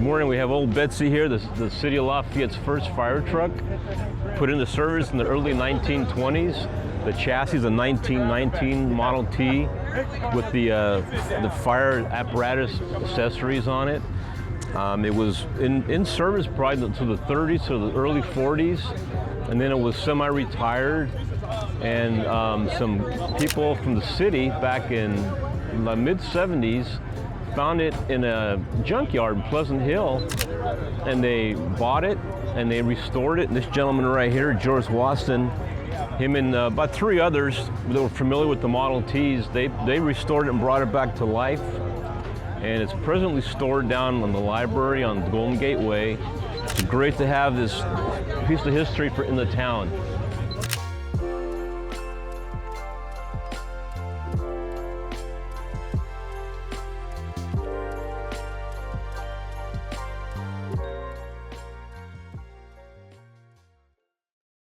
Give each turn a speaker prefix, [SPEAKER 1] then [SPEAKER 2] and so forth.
[SPEAKER 1] Good morning. We have old Betsy here, the city of Lafayette's first fire truck, put into service in the early 1920s. The chassis is a 1919 Model T with the fire apparatus accessories on it. It was in service probably to the 30s to the early 40s, and then it was semi-retired. And some people from the city back in the mid-70s found it in a junkyard in Pleasant Hill, and they bought it and they restored it. And this gentleman right here, George Watson, him and about 3 others that were familiar with the Model Ts, they restored it and brought it back to life. And it's presently stored down in the library on the Golden Gate Way. It's great to have this piece of history in the town.